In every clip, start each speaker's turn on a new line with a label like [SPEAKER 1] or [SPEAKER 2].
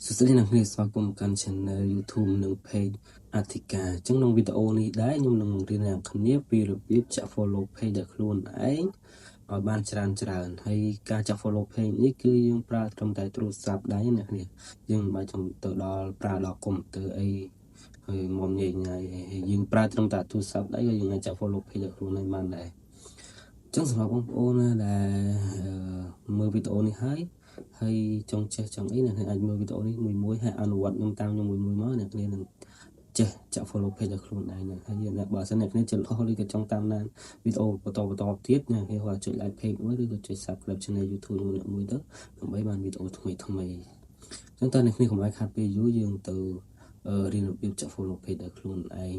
[SPEAKER 1] សួស្តីអ្នកនាងស្វាគមន៍កាន់ Channel YouTube និង Page អធិការអញ្ចឹងក្នុងវីដេអូនេះដែរខ្ញុំនឹងបង្រៀនអ្នកគ្នាពីរបៀបចាក់ follow page ដល់ខ្លួនឯងឲ្យបានច្រើនហើយការចាក់ follow page នេះគឺយើងប្រើត្រឹមតែទូរស័ព្ទដៃអ្នកនាងយើងមិនបាច់ទៅដល់ប្រើដល់កុំព្យូទ័រអីហើយមុំញ៉ៃយើងប្រើត្រឹមតែទូរស័ព្ទដៃក៏យើងអាចចាក់ follow page ដល់ខ្លួនឯងបានដែរអញ្ចឹងសម្រាប់បងប្អូនណាដែលមើលវីដេអូនេះហើយចង់ចេះចង់អីអ្នកអាចមើលវីដេអូនេះមួយហើយអនុវត្តខ្ញុំតាមខ្ញុំមួយមកអ្នកគ្នានឹងចេះចាក់ follow page ដល់ខ្លួនឯងហើយអ្នកបើសិនអ្នកគ្នាចិត្តល្អឬក៏ចង់តាមដានវីដេអូបន្តទៀតអ្នកគ្នាគាត់ចុច like page មួយឬក៏ចុច subscribe channel YouTube មួយទៅដើម្បីបានវីដេអូថ្មីអញ្ចឹងតើអ្នកគ្នាកុំឲ្យខាតពេលយូរយើងទៅរៀនរបៀបចាក់ follow page ដល់ខ្លួនឯង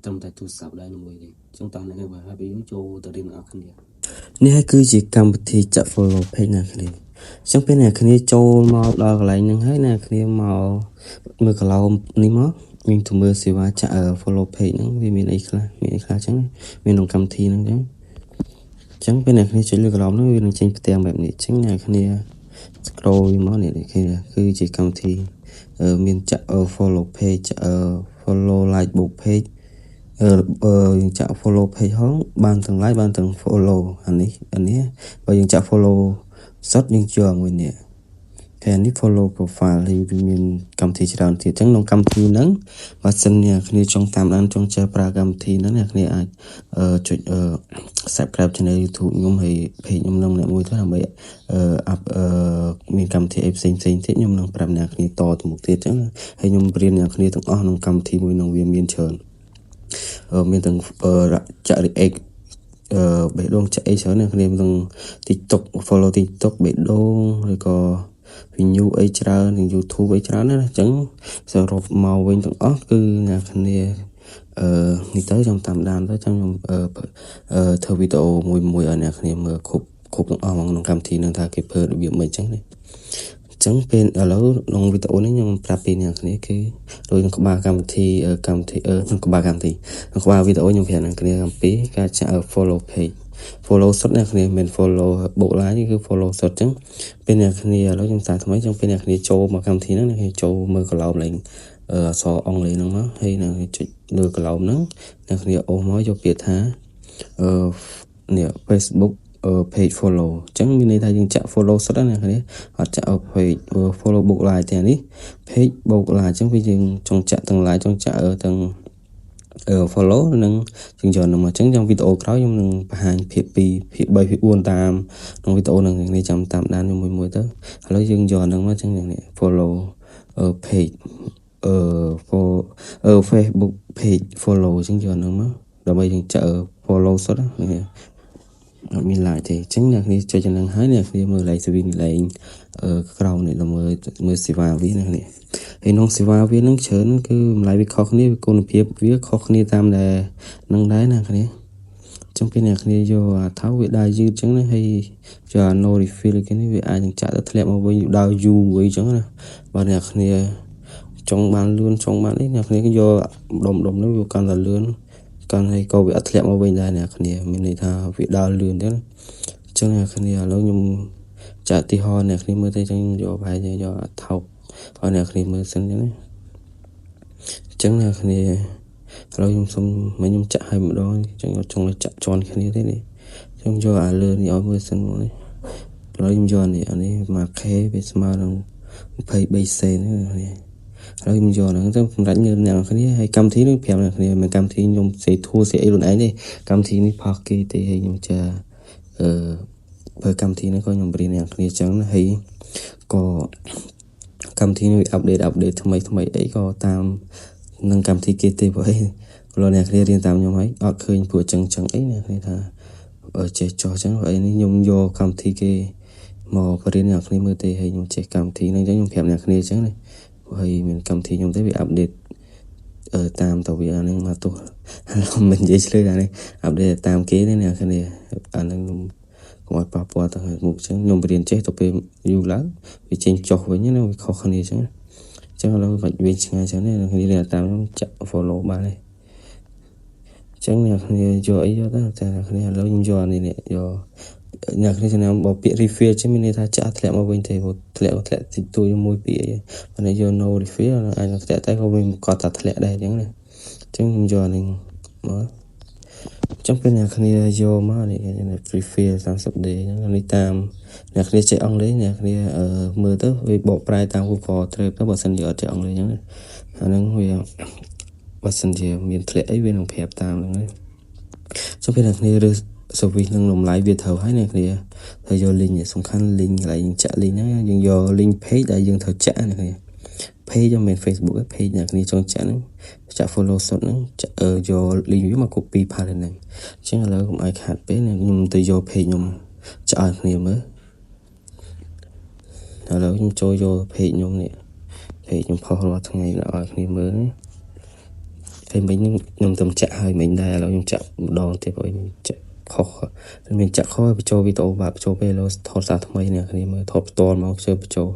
[SPEAKER 1] ត្រឹមតែទូរស័ព្ទដៃមួយទេអញ្ចឹងតើអ្នកគ្នាបើខាតពេលយូរចូលទៅរៀនអ្នកគ្នានេះគឺជាកម្មវិធីចាក់ follow page អ្នកគ្នាចឹងពេលអ្នកគ្នាចូលមកដល់កន្លែងហ្នឹងហើយអ្នកគ្នាមកមើលកន្លោមនេះមកយើងទៅមើលសេវាចាក់ follow page ហ្នឹងវាមានអីខ្លះចឹងមានក្នុងកម្មវិធីហ្នឹងចឹងពេលអ្នកគ្នាចុចលើកន្លោមហ្នឹងវានឹងចេញផ្ទាំងបែបនេះចឹងអ្នកគ្នា scroll មកនេះគឺជាកម្មវិធីមានចាក់ follow page follow like book page យើងចាក់ follow page ហងបានទាំង like បានទាំង follow អានេះបើយើងចាក់ follow សុទ្ធយើងជាប់មួយនេះតែនេះ follow profile ហើយវាមានកម្មវិធីច្រើនទៀតអញ្ចឹងក្នុងកម្មវិធីហ្នឹងបើសិនអ្នកគ្នាចង់តាមដានចង់ចេះប្រើកម្មវិធីហ្នឹងអ្នកគ្នាអាចចុច subscribe channel YouTube ខ្ញុំហើយ page ខ្ញុំនឹងអ្នកមួយទៅដើម្បីមានកម្មវិធីអីផ្សេងទៀតខ្ញុំនឹងប្រាប់អ្នកគ្នាតទៅមុខទៀតអញ្ចឹងហើយខ្ញុំរៀនអ្នកគ្នាទាំងអស់ក្នុងកម្មវិធីមួយនឹងវាមានច្រើនមានទាំងចាក់ react បេះដូងចាក់អីច្រើនអ្នកគ្នាទាំង TikTok follow TikTok បេះដូងឬក៏ view អីច្រើននិង YouTube អីច្រើនណាអញ្ចឹងសរុបមកវិញទាំងអស់គឺអ្នកគ្នានេះទៅខ្ញុំតាមដានទៅខ្ញុំធ្វើវីដេអូមួយឲ្យអ្នកគ្នាមើលគ្រប់ទាំងអស់ក្នុងកម្មវិធីនឹងថាគេធ្វើរបៀបមិនអញ្ចឹងណាអញ្ចឹងពេលឥឡូវក្នុងវីដេអូនេះខ្ញុំប្រាប់ពីអ្នកគ្នាគឺដោយក្នុងក្បាលកម្មវិធីក្នុងក្បាលកម្មវិធីក្នុងក្បាលវីដេអូខ្ញុំប្រាប់អ្នកគ្នាអំពីការចាក់ follow page follow សុទ្ធអ្នកគ្នាមិន follow បុកឡាយគឺ follow សុទ្ធអញ្ចឹងពេលអ្នកគ្នាឥឡូវខ្ញុំសាថ្មីអញ្ចឹងពេលអ្នកគ្នាចូលមកកម្មវិធីហ្នឹងអ្នកគ្នាចូលមើលកន្លោមលេងអក្សរអង់គ្លេសហ្នឹងមកហើយអ្នកគ្នាចុចលើកន្លោមហ្នឹងអ្នកគ្នាអូសមកយកពាក្យថានេះ Facebook page follow អញ្ចឹងមានន័យថាយើងចាក់ follow សុទ្ធណាអ្នកគ្នាអត់ចាក់ page follow បុកឡាយតែនេះ page បុកឡាយអញ្ចឹងវាយើងចង់ចាក់ទាំង like ចង់ចាក់ទាំងfollow និងយើងយកនឹងមកអញ្ចឹងtrongវីដេអូក្រោយខ្ញុំនឹងបង្ហាញភាគ2ភាគ3ភាគ4តាមក្នុងវីដេអូនឹងនេះចាំតាមដានមួយទៅឥឡូវយើងយកនឹងមកអញ្ចឹងនេះ follow page Facebook page follow អញ្ចឹងយកនឹងមកដើម្បីយើងចាក់ follow សុទ្ធនេះអត់មាន like ទេអញ្ចឹងអ្នកនេះចុចនឹងហើយអ្នកនេះមើល like ស្វីងលេងក្រោមនេះមើលសេវាវានេះហើយក្នុងសេវាវានឹងច្រើនគឺម្លាយវាខុសគ្នាគុណភាពវាខុសគ្នាតាមដែលនឹងដែរណាគ្នាអញ្ចឹងពេលអ្នកគ្នាយកថៅវាដើរយឺតអញ្ចឹងណាហើយយក no refill គេនេះវាអាចនឹងចាក់ទៅធ្លាក់មកវិញដើរយូរអីអញ្ចឹងណាបើអ្នកគ្នាចង់បានលឿនចង់បាននេះអ្នកគ្នាក៏យកដុំនោះវាកាន់តែលឿនកាន់ហើយក៏វាអត់ធ្លាក់មកវិញដែរអ្នកគ្នាមានន័យថាវាដើរលឿនទេណាអញ្ចឹងអ្នកគ្នាឥឡូវខ្ញុំចាក់ទីហោអ្នកគ្នាមើលទៅអញ្ចឹងយកប្រហែលជាយកថៅឲ្យអ្នកគ្នាមើលសិនចឹងណាអញ្ចឹងអ្នកគ្នាឥឡូវខ្ញុំសុំខ្ញុំចាក់ឲ្យម្ដងអញ្ចឹងចង់ចាក់ជន់គ្នាទេនេះខ្ញុំយកអាលើនេះឲ្យមើលសិនមកនេះឥឡូវខ្ញុំយកអានេះ 1K វាស្មើនឹង 23 សេននេះហើយខ្ញុំយកហ្នឹងទៅសម្រាប់អ្នកគ្នាហើយកម្មវិធីនេះប្រាប់អ្នកគ្នាមិនកម្មវិធីខ្ញុំសេធូសេអីខ្លួនឯងទេកម្មវិធីនេះផុសគេទេហើយខ្ញុំចាបើកម្មវិធីនេះក៏ខ្ញុំរៀនអ្នកគ្នាអញ្ចឹងហើយក៏កម្មវិធីនេះអាប់ដេតថ្មីអីក៏តាមនឹងកម្មវិធីគេទេបើអីលោកអ្នកគ្នារៀនតាមខ្ញុំហើយអត់ឃើញពួកអញ្ចឹងអីអ្នកគ្នាថាចេះចោះអញ្ចឹងអីនេះខ្ញុំយកកម្មវិធីគេមកបរៀនអ្នកគ្នាមើលទេហើយខ្ញុំចេះកម្មវិធីហ្នឹងអញ្ចឹងខ្ញុំប្រាប់អ្នកគ្នាអញ្ចឹងណាហើយមានកម្មវិធីខ្ញុំទេវាអាប់ដេតតាមតវាហ្នឹងមកទោះមិននិយាយឆ្លើយដែរនេះអាប់ដេតតាមគេទេអ្នកគ្នាអាហ្នឹងខ្ញុំកុំឲ្យប៉ះពាល់ទៅមុខអញ្ចឹងខ្ញុំរៀនចេះទៅពេលយូរឡើងវាចេញចុះវិញណាវាខុសគ្នាអញ្ចឹងអញ្ចឹងឥឡូវវិញឆ្ងាយអញ្ចឹងនេះគ្នារៀនតាមខ្ញុំចាក់ follow បានហើយអញ្ចឹងអ្នកគ្នាយកអីយកទៅតែអ្នកគ្នាឥឡូវខ្ញុំយកនេះយក អ្នកគ្នាឆ្នាំបើពាក្យ refill ចឹងមានន័យថាចាក់ធ្លាក់មកវិញទេធ្លាក់តិចតួចមួយពាក្យប៉ុន្តែយក no refill អាចនឹងធ្លាក់តែក៏វាមិនគាត់ថាធ្លាក់ដែរអញ្ចឹងណាអញ្ចឹងខ្ញុំយកនេះមកចឹងពេលអ្នកគ្នាយកមកនេះ refill 30 day ហ្នឹងនេះតាមអ្នកគ្នាចេះអង់គ្លេសអ្នកគ្នាមើលទៅវាបកប្រែតាម Google Translate ទៅបើសិនជាអត់ចេះអង់គ្លេសអញ្ចឹងអាហ្នឹងវាបើសិនជាមានធ្លាក់អីវានឹងប្រាប់តាមហ្នឹងចឹងពេលអ្នកគ្នារើសservice នឹងរំលាយវាត្រូវហើយអ្នកគ្នាត្រូវយក link សំខាន់ link កន្លែងចាក់ link ហ្នឹងយើងយក link page ដែលយើងត្រូវចាក់អ្នកគ្នា page ហ្នឹងមិន Facebook ទេ page អ្នកគ្នាចង់ចាក់ហ្នឹងចាក់ follow សុទ្ធហ្នឹងចាក់យក link វាមក copy ផាត់ហ្នឹងអញ្ចឹងឥឡូវកុំឲ្យខាតពេលខ្ញុំទៅយក page ខ្ញុំចាក់ឲ្យគ្នាមើលឥឡូវខ្ញុំចូលយក page ខ្ញុំនេះ page ខ្ញុំផុសរាល់ថ្ងៃឲ្យគ្នាមើលពេលមិញខ្ញុំទៅចាក់ឲ្យមិញដែរឥឡូវខ្ញុំចាក់ម្ដងទៀតព្រោះខ្ញុំចាក់ខុសមានចាក់ខុសបញ្ចូលវីដេអូបាក់បញ្ចូលពេលថតសារថ្មីអ្នកគ្នាមើលថតផ្ទាល់មកបញ្ចូល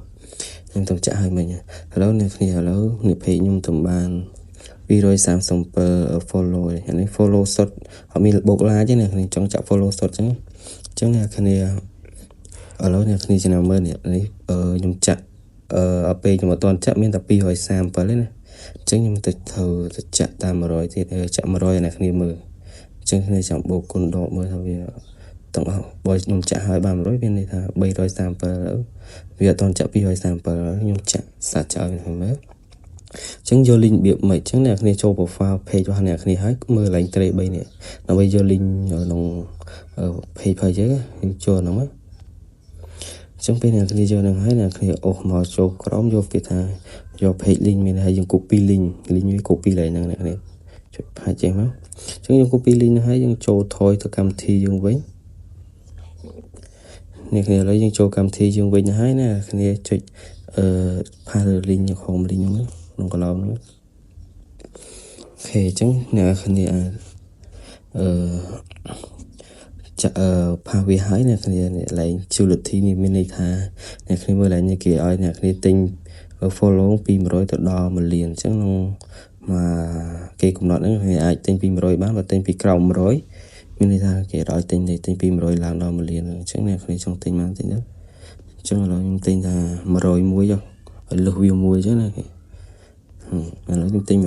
[SPEAKER 1] ខ្ញុំទៅចាក់ឲ្យមិញឥឡូវអ្នកគ្នាឥឡូវនេះ page ខ្ញុំទៅបាន237 follow នេះ follow សុទ្ធអត់មានបូកឡាយទេអ្នកគ្នាចង់ចាក់ follow សុទ្ធអញ្ចឹងអ្នកគ្នាឥឡូវអ្នកគ្នាឆ្នាំមើលនេះខ្ញុំចាក់ពេលខ្ញុំអត់ទាន់ចាក់មានតែ237ទេណាអញ្ចឹងខ្ញុំទៅធ្វើទៅចាក់តាម100ទៀតចាក់100អ្នកគ្នាមើលអញ្ចឹងគ្នាចាំបូកគុណដកមើលថាវាទាំងអស់បើខ្ញុំចាក់ឲ្យបាន100មានន័យថា337វាអត់ទាន់ចាក់237ខ្ញុំចាក់សាច់ឲ្យមើលអញ្ចឹងយក link របៀបមិនអញ្ចឹងអ្នកគ្នាចូល profile page របស់អ្នកគ្នាហើយមើល link 3នេះដើម្បីយក link ក្នុង page យើងចូលហ្នឹងមកចឹងពេលអ្នកគ្នាយកនឹងហើយអ្នកគ្នាអូសមកចូលក្រោមយកគេថាយក page link មានហើយយើង copy link វា copy ឡើងហ្នឹងអ្នកគ្នាចុចផាច់ចេះមកចឹងយើង copy link ហ្នឹងហើយយើងចូលថយទៅកម្មវិធីយើងវិញអ្នកគ្នាឥឡូវយើងចូលកម្មវិធីយើងវិញហើយណាគ្នាចុចផាស link នៅក្នុង link ហ្នឹងក្នុងកន្លោមហ្នឹងអូខេចឹងអ្នកគ្នាចាផាសវាហើយអ្នកគ្នាឡើង utility នេះមានន័យថាអ្នកគ្នាមើលឡើងនេះគេឲ្យអ្នកគ្នាទិញ follow ពី100ទៅដល់1លានអញ្ចឹងក្នុងគេកំណត់ហ្នឹងគេអាចទិញពី100បានបើទិញពីក្រោម100មានន័យថាគេឲ្យទិញពី100ឡើងដល់1លានអញ្ចឹងអ្នកគ្នាចង់ទិញបានទិញទៅអញ្ចឹងឥឡូវខ្ញុំទិញថា101ឲ្យលើសវាមួយអញ្ចឹងណាគេឥឡូវខ្ញុំទិញ101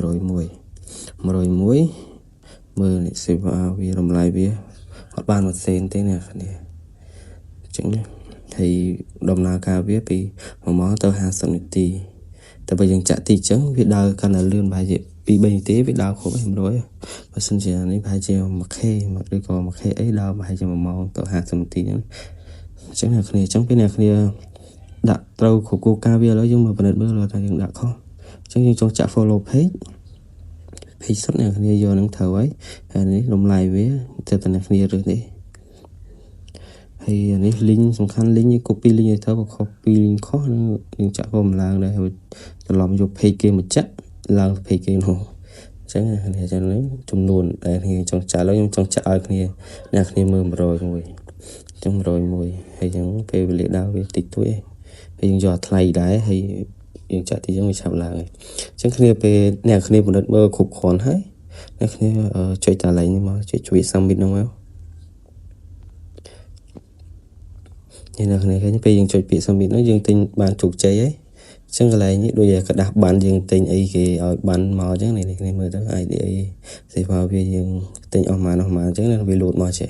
[SPEAKER 1] មើលនេះសេវាវារំលាយវាអត់បាន1សេនទេអ្នកគ្នាអញ្ចឹងហើយដំណើរការវាពី1ម៉ោងទៅ50នាទីតែបើយើងចាក់ទីអញ្ចឹងវាដើរកាន់តែលឿនប្រហែលជា2-3នាទីវាដើរគ្រប់100បើសិនជានេះប្រហែលជា 1K ឬក៏ 1K អីដើរប្រហែលជា1ម៉ោងទៅ50នាទីអញ្ចឹងអ្នកគ្នាអញ្ចឹងពេលអ្នកគ្នាដាក់ត្រូវគ្រប់គោលការណ៍វាឥឡូវយើងមកពិនិត្យមើលថាយើងដាក់ខុសអញ្ចឹងយើងចង់ចាក់ follow page សុទ្ធអ្នកគ្នាយកនឹងត្រូវហើយនេះរំលាយវាទៅតែអ្នកគ្នារើសនេះហើយនេះ link សំខាន់ link នេះ copy link ឲ្យទៅក៏ copy link ខុសនឹងយើងចាក់ក៏មិនឡើងដែរហើយត្រឡប់យក page គេមកចាក់ឡើង page គេនោះអញ្ចឹងអ្នកចឹងនេះចំនួនដែលគ្នាចង់ចាក់ឥឡូវខ្ញុំចង់ចាក់ឲ្យគ្នាអ្នកគ្នាមើល101អញ្ចឹង101ហើយអញ្ចឹងពេលវេលាដើរវាតិចតួចហើយយើងយកថ្លៃដែរហើយយើងចាក់ទីយើងវាឆាប់ឡើងហើយអញ្ចឹងគ្នាពេលអ្នកគ្នាពិនិត្យមើលគ្រប់គ្រាន់ហើយអ្នកគ្នាចុចតាឡៃនេះមកចុច submit ហ្នឹងមកអ្នកគ្នាឃើញពេលយើងចុចពាក្យ submit ហ្នឹងយើងទិញបានជោគជ័យហើយអញ្ចឹងកន្លែងនេះដូចជាกระดาษបានយើងទិញអីគេឲ្យបានមកអញ្ចឹងនេះគ្នាមើលទៅ IDA សេវាវាយើងទិញអស់មកអញ្ចឹងវាលោតមកចេះ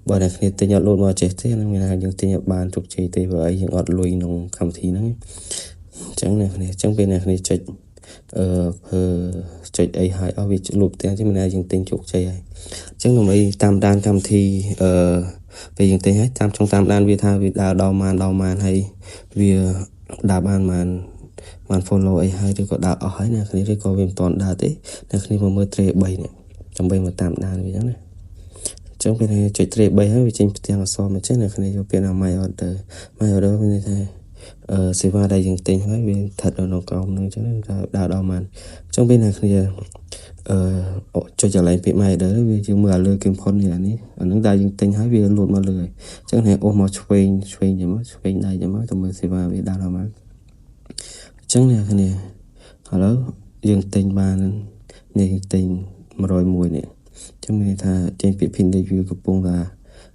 [SPEAKER 1] បើអ្នកគ្នាទិញអត់លោតមកចេះទេនឹងមានថាយើងទិញឲ្យបានជោគជ័យទេព្រោះអីយើងអត់លុយក្នុងកម្មវិធីហ្នឹងអញ្ចឹងអ្នកគ្នាអញ្ចឹងពេលអ្នកគ្នាចុចចុចអីហើយអស់វាលុបទាំងអញ្ចឹងមានថាយើងទិញជោគជ័យហើយអញ្ចឹងដើម្បីតាមដានកម្មវិធីពេលយើងទិញហើយតាមដានវាថាវាដើរដល់ម៉ានហើយវាដើរបានបាន follow អីហើយឬក៏ដើរអស់ហើយអ្នកគ្នាឬក៏វាមិនទាន់ដើរទេអ្នកគ្នាមកមើល tray 3នេះដើម្បីមកតាមដានវាអញ្ចឹងណាអញ្ចឹងពេលចុច tray 3ហើយវាចេញផ្ទាំងអក្សរមកចេះអ្នកគ្នាយកពាក្យថា my order មានន័យថាសេវាដែលយើងទិញហើយវាស្ថិតនៅក្នុងក្រោមនឹងអញ្ចឹងថាដើរដល់ម៉ានអញ្ចឹងពេលអ្នកគ្នាចុចកន្លែងពាក្យ my order វាយើងមើលលើគេផុននេះអាហ្នឹងដែលយើងទិញហើយវាលោតមកលើហើយអញ្ចឹងអ្នកអូសមកឆ្វេងចាំមកឆ្វេងដៃចាំមកទៅមើលសេវាវាដើរដល់ម៉ានអញ្ចឹងអ្នកគ្នាឥឡូវយើងទិញបាននេះទិញ101នេះអញ្ចឹងមានន័យថាចេញពាក្យ pin review កំពុងថា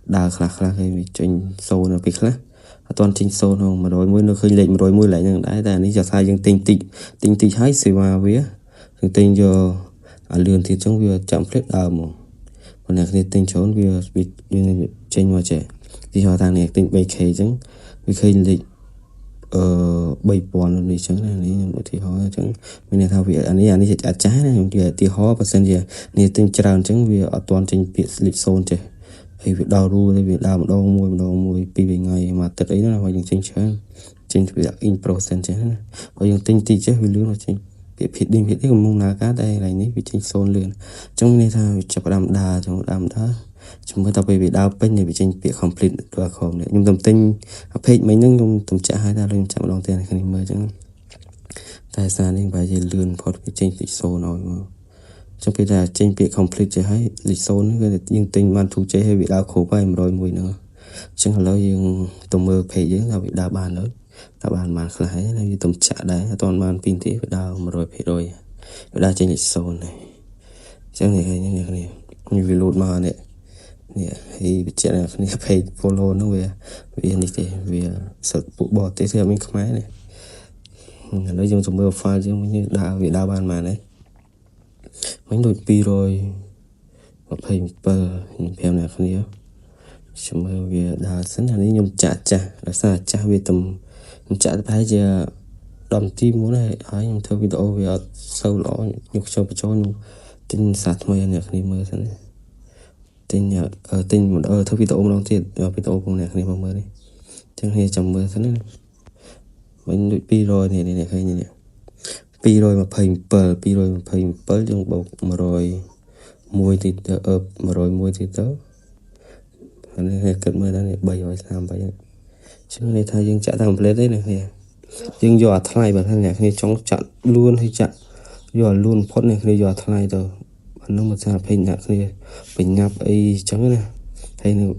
[SPEAKER 2] đào khá cái trên sâu nó bị khá toàn trên sâu nó mà rồi mới nó khơi lệnh rồi mới lại nhưng đã là lý do sai dân tinh tị hái xì vào vía thường tinh giờ lươn thì trong việc chậm phép đào mà còn này thì tinh trốn việc bị trên mà trẻ thì họ thằng này tinh bày khề chẳng bị khơi lệnh bày bòn đi chẳng này thì họ chẳng mình này thao việc anh ấy sẽ trái này thì họ và sen gì này tinh tràn chẳng việc ở toàn trên bị lịch sôn trẻ hay việc đào ru hay việc đào đào mùi pi về ngày mà tất ấy nó là phải dùng trên việc in procent chứ phải dùng tinh tị chứ vì lứa nó trên việcผิดที่mông là cá đây này ní vì trên sôn liền trong này thao chập đam đà trong đam đó chúng taไปviệc đào bên này vì trên việc complete và không này nhưng tầm tinh page mấy nước nhưng tầm trả hai ta lên chậm đồng tiền này mới chẳng tại sao nên phải gì lươn phật cái trên lịch sôn rồi trong khi là trên việc complete chỉ hay lịch sôn nữa nhưng tình man thu chế hay bị đào khổ bay rồi mùi nữa chẳng là lâu nhưng tầm mơ phải dưới là bị đào bàn nữa đào bàn mà khá là như tầm trả đấy toàn man pin thế phải đào mà rồi phải rồi đào trên lịch sôn này chẳng này hay như này như vì lột mà này nè thì chuyện này phải follow nó về như thế về sợ bộ bọt thế thì mình không máy này nói chung tầm mơ file chứ như đào bị đào bàn mà đấy mấy đội pi rồi và phải bờ những phèo này không nhớ chúng mơ về đào sẵn là nhung chả là sao chả về tầm chả phải giờ đòn tim muốn này ấy nhưng theo video về sâu lõ nhục cho nhung tin sạt mây này không mơ sẵn tin nhà tin một theo video mà thiệt video của này không mơ đi chẳng hay chồng mơ sẵn mấy đội pi rồi này hay như này pi rồi mà phải bờ trong bột mà rồi mùi thì mà rồi mùi thì tớ này cận mưa đó này bày rồi làm vậy chứ này thay dương chả thằng plate đấy này dương dò thay bản thân này khi trong chặn luôn hay chặn dò luôn phốt này khi dò thay rồi bản nó một sao phải nhặt này phải nhập ấy chẳng này hay này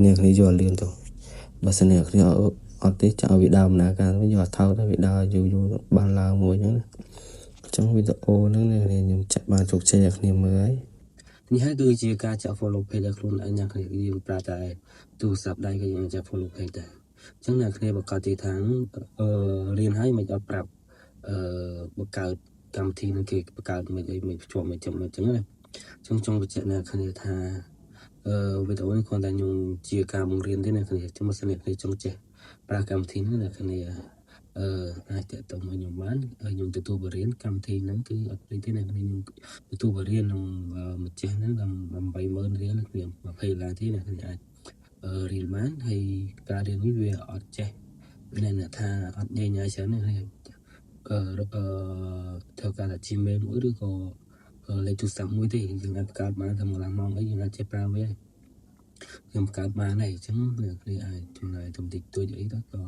[SPEAKER 2] này khi dò liền rồi bà sẽ này khi ở tới chợ bị đau nè cả bây giờ thâu nó bị đau dù ban lao mùi nữa trong video nó này nhầm chặt bàn chụp xe niềm mới
[SPEAKER 1] นี่ให้ดูจีการจะ follow page ได้คลุนอันยังเคยยืมปลาใจดูสับได้ก็ยังจะ follow page ได้จังนั้นเคยบอกการตีทางเรียนให้มันจะปรับประกาศกรรมทีนั่นคือประกาศไม่ได้ไม่ชวไม่จำไม่จังเลยจงไปเจอเนี่ยเคยทาวิดีโอนี้คนแต่ยงจีการมงเรียนที่เนี่ยเคยจังมาเสนอเคยจงเจปรากรรมทีนั่นแหละเคยอาจจะต้องมาอยู่บ้านอยู่ตัวบริเวณกรรมทีนั้นคืออะไรที่ไหนก็อยู่ตัวบริเวณmột chếนั้นlàm bảy mươiเรียนนักเรียนมาเพลย์ที่ไหนก็ได้เรียนมันให้การเรียนวิทยาอัดเจnên là thaอัดใหญ่ๆเฉยๆเนี่ยtheoการจิมเมmỗi đứa có lấy chút sắm mỗi thì dừng lạiการมาทำงานมองไอ้ยังไงเจ็บปลาไว้ยังการมาnày chẳng được thì ai trong này thông tin tôi vậy đó có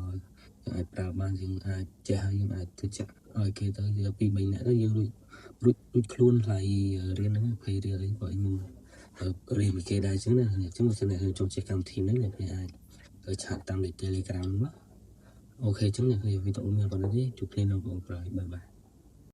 [SPEAKER 1] ai bảo ban nhưng ai cha nhưng ai tôi chắc ai kia tới giờ vì mình đã như rút luôn lại riêng nó phải riêng gọi nhưng riêng cái đây chứ này chúng ta sẽ trong chế cam thì nó này ai ở chat tam để telegram đó ok chúng này video mình còn đấy chụp lên nó rồi bye bye